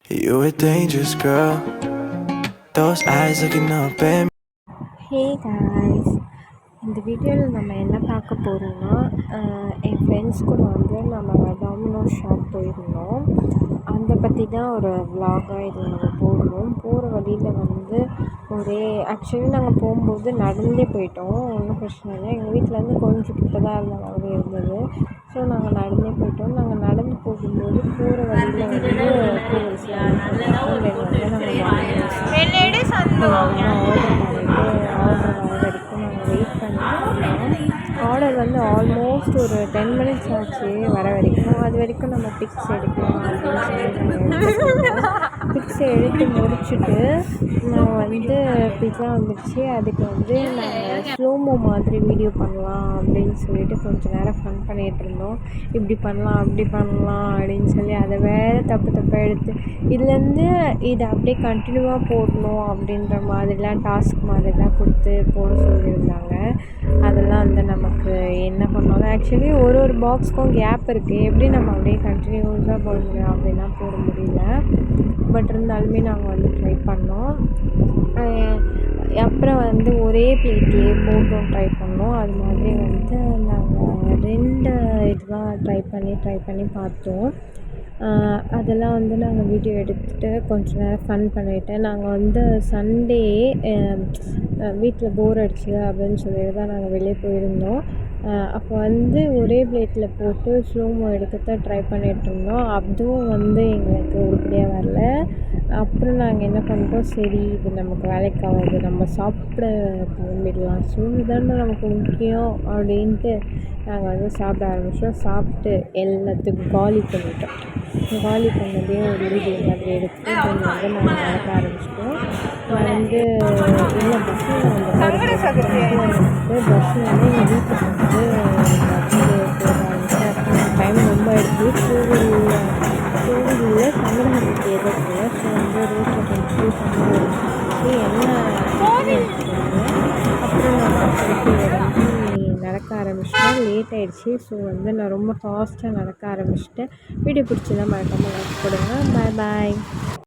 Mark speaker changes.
Speaker 1: You a dangerous girl. Those eyes looking up at me.
Speaker 2: Hey guys, இந்த வீடியோவில் நம்ம என்ன பார்க்க போகிறோம்னா என் ஃப்ரெண்ட்ஸ் கூட வந்து நம்ம டாமினோஸ் ஷாப் போயிருந்தோம். அதை பற்றி தான் ஒரு விலாகாக இதில் நம்ம போடுவோம். போகிற வழியில் வந்து ஆக்சுவலி நாங்கள் போகும்போது நடந்தே போயிட்டோம், ஒன்றும் பிரச்சனை இல்லை. எங்கள் வீட்டிலேருந்து கொஞ்சம் கிட்ட தான் இருந்த மாதிரி இருந்தது. ஸோ நாங்கள் நடந்தே போயிட்டோம். நாங்கள் நடந்து போகும்போது போகிற வழியில் வந்து ஆர்டர் வந்து ஆல்மோஸ்ட் ஒரு 10 மினிட்ஸ் ஆச்சு வர வரைக்கும். அது வரைக்கும் நம்ம பிக்ஸ் எடுக்கலாம் அப்படின்னு சொல்லி பிக்ஸ் எடுத்து முடிச்சுட்டு நான் வந்து பிஸா வந்துடுச்சு. அதுக்கு வந்து நாங்கள் ஸ்லோமோ மாதிரி வீடியோ பண்ணலாம் அப்படின்னு சொல்லிட்டு கொஞ்சம் நேரம் ஃபன் பண்ணிகிட்டு இருந்தோம். இப்படி பண்ணலாம் அப்படி பண்ணலாம் அப்படின்னு சொல்லி அதை வேறு தப்பாக எடுத்து இதுலேருந்து இதை அப்படியே கண்டினியூவாக போடணும் அப்படின்ற மாதிரிலாம் டாஸ்க் மாதிரிலாம் கொடுத்து போட சொல்லியிருந்தாங்க. அதெல்லாம் வந்து நமக்கு என்ன பண்ணாலும் ஆக்சுவலி ஒரு பாக்ஸ்க்கும் கேப் இருக்குது. எப்படி நம்ம அப்படியே கண்டினியூஸாக போட முடியும் அப்படின்னா போட முடியல. பட் இருந்தாலுமே நாங்கள் வந்து ட்ரை பண்ணோம். அப்புறம் வந்து ஒரே பிளேட்லேயே போட்டும் ட்ரை பண்ணோம். அது மாதிரி வந்து நாங்கள் 2 இதெல்லாம் ட்ரை பண்ணி பார்த்தோம். அதெல்லாம் வந்து நாங்கள் வீடியோ எடுத்துகிட்டு கொஞ்சம் நேரம் ஃபன் பண்ணிவிட்டு நாங்கள் வந்து சண்டே வீட்டில் போர் அடிச்சுது அப்படின்னு சொல்லிட்டு தான் நாங்கள் வெளியே போயிருந்தோம். அப்போ வந்து ஒரே பிளேட்டில் போட்டு ஸ்லோமோ எடுக்கத்தான் ட்ரை பண்ணிகிட்ருந்தோம். அதுவும் வந்து எங்களுக்கு உருப்படியாக வரல. அப்புறம் நாங்கள் என்ன பண்ணிட்டோம், சரி இது நமக்கு வேலைக்கு ஆகாது, நம்ம சாப்பிட கிளம்பிடலாம், ஸோ இதுதானே நமக்கு முக்கியம் அப்படின்ட்டு நாங்கள் வந்து சாப்பிட ஆரம்பித்தோம். சாப்பிட்டு எல்லாத்துக்கும் காலி பண்ணிட்டோம். காலி பண்ணதே ஒரு வீடியோ மாதிரி எடுத்து கொஞ்சம் வந்து நாங்கள் நடக்க ஆரம்பிச்சிட்டோம். வந்து இல்லை பஸ்ஸில் வந்து பஸ்ஸில் வந்து எங்கள் வீட்டுக்கு வந்து போக ஆரம்பிச்சேன். அப்புறம் டைம் ரொம்ப ஆகிடுச்சு. கோவிலில் சங்கடகரத்துக்கு எதிர்க்கல. ஸோ வந்து ரோட்டில் கொஞ்சம் சங்கடம் இருந்துச்சு. என்ன அப்புறம் நான் நடக்க ஆரம்பிச்சிட்டேன். லேட் ஆகிடுச்சு. ஸோ வந்து நான் ரொம்ப ஃபாஸ்ட்டாக நடக்க ஆரம்பிச்சிட்டேன். வீடியோ பிடிச்சதா மறக்காமல் லைக் கொடுங்க. பாய் பாய்.